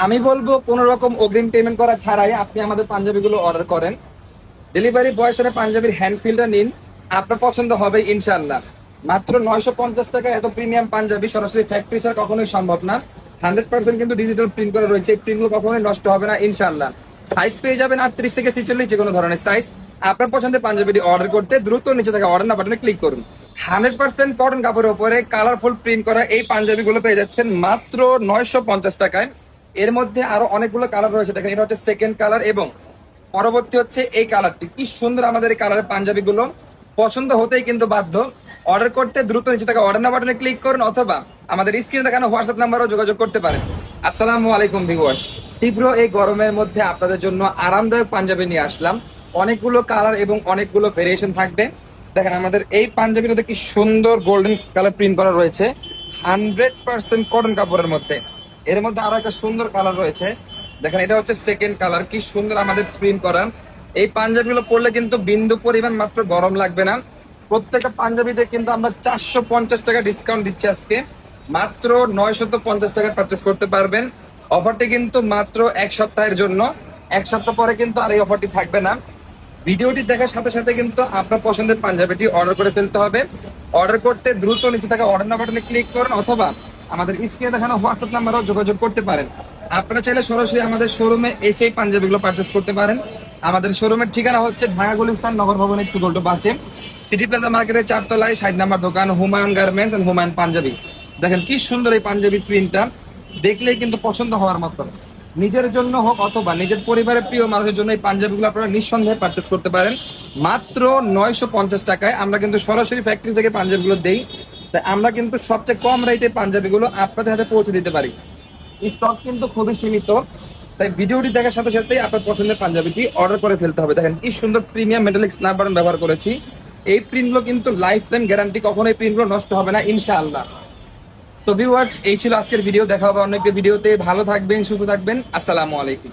আমি বলবো কোনো রকম অগ্রিম পেমেন্ট করা ছাড়াই আপনি আমাদের পাঞ্জাবিগুলো অর্ডার করেন। ডেলিভারি বয়ের সাথে পাঞ্জাবির হ্যান্ড ফিলটা নিন, আপনার পছন্দ হবে ইনশাআল্লাহ। মাত্র 950 টাকা এত প্রিমিয়াম পাঞ্জাবি সরাসরি ফ্যাক্টরি ছাড়া কখনোই সম্ভব না। 100% কিন্তু ডিজিটাল প্রিন্ট করা রয়েছে, এই প্রিন্টগুলো কখনোই নষ্ট হবে না ইনশাআল্লাহ। সাইজ পেয়ে যাবেন 38 থেকে 46, যে কোনো ধরনের সাইজ। আপনার পছন্দের পাঞ্জাবিটি অর্ডার করতে দ্রুত নিচে থাকা অর্ডার না বাটনে ক্লিক করুন। 100% কটন কাপড়ের উপরে কালারফুল প্রিন্ট করা এই পাঞ্জাবিগুলো পেয়ে যাচ্ছেন মাত্র 950 টাকায়। এর মধ্যে আরো অনেকগুলো কালার রয়েছে, দেখেন এটা হচ্ছে সেকেন্ড কালার এবং পরবর্তী হচ্ছে এই কালারটি। কি সুন্দর আমাদের এই কালারের পাঞ্জাবি গুলো, পছন্দ হতেই কিন্তু বাধ্য। অর্ডার করতে দ্রুত নিচে থাকা অর্ডার না বাটনে ক্লিক করুন অথবা আমাদের স্ক্রিনে দেখানো হোয়াটসঅ্যাপ নাম্বারও যোগাযোগ করতে পারেন। আসসালামু আলাইকুম ভিউয়ার্স, তীব্র এই গরমের মধ্যে আপনাদের জন্য আরামদায়ক পাঞ্জাবি নিয়ে আসলাম। অনেকগুলো কালার এবং অনেকগুলো ভেরিয়েশন থাকবে। দেখেন আমাদের এই পাঞ্জাবিটাতে কি সুন্দর গোল্ডেন কালার প্রিন্ট করা রয়েছে 100% কটন কাপড়ের মধ্যে। এর মধ্যে আরো একটা সুন্দর কালার রয়েছে, দেখেন এটা হচ্ছে সেকেন্ড কালার। কি সুন্দর আমাদের প্রিন্ট করা এই পাঞ্জাবিগুলো পরলে কিন্তু বিন্দু পরিমাণ মাত্র গরম লাগবে না। প্রত্যেকটা পাঞ্জাবিতে কিন্তু আমরা 450 টাকা ডিসকাউন্ট দিচ্ছি আজকে। মাত্র 950 টাকা পারচেস করতে পারবেন। অফারটি কিন্তু মাত্র এক সপ্তাহের জন্য, এক সপ্তাহ পরে কিন্তু আর এই অফারটি থাকবে না। ভিডিওটি দেখার সাথে সাথে কিন্তু আপনার পছন্দের পাঞ্জাবিটি অর্ডার করে ফেলতে হবে। অর্ডার করতে দ্রুত নিচে থাকা অর্ডার না বাটনে ক্লিক করুন অথবা আমাদের স্ক্রিনে দেখানো হোয়াটসঅ্যাপ নাম্বারও যোগাযোগ করতে পারেন। আপনারা চাইলে সরাসরি আমাদের শোরুমে এসে পাঞ্জাবিগুলো পারচেস করতে পারেন। আমাদের শোরুমের ঠিকানা হচ্ছে ঢাকা গুলিস্তান নগর ভবনের একটু উল্টো পাশে, সিটি প্লাজা মার্কেটের 4 তলায় 60 নম্বর দোকান হুমায়ুন গার্মেন্টস এন্ড হুমায়ুন পাঞ্জাবি। দেখেন কি সুন্দর এই পাঞ্জাবি প্রিন্টটা, দেখলেই কিন্তু পছন্দ হওয়ার মতো। নিজের জন্য হোক অথবা নিজের পরিবারের প্রিয় মানুষের জন্য এই পাঞ্জাবিগুলো আপনারা নিঃসন্দেহে পারচেস করতে পারেন মাত্র 950 টাকায়। আমরা কিন্তু সরাসরি ফ্যাক্টরি থেকে পাঞ্জাবিগুলো দেই, তাই আমরা কিন্তু সবচেয়ে কম রেটে পাঞ্জাবিগুলো আপনাদের হাতে পৌঁছে দিতে পারি। স্টক কিন্তু খুবই সীমিত, তাই ভিডিওটি দেখার সাথে সাথেই আপনার পছন্দের পাঞ্জাবিটি অর্ডার করে ফেলতে হবে। দেখেন কি সুন্দর প্রিমিয়াম মেটালিক স্ন্যাপ বাটন ব্যবহার করেছি। এই প্রিন্টগুলো কিন্তু লাইফ টাইম গ্যারান্টি, কখনোই প্রিন্টগুলো নষ্ট হবে না ইনশাআল্লাহ। তো ভিউয়ার্স, এই ছিল আজকের ভিডিও। দেখা হবে অন্য একটা ভিডিওতে। ভালো থাকবেন, সুস্থ থাকবেন। আসসালামু আলাইকুম।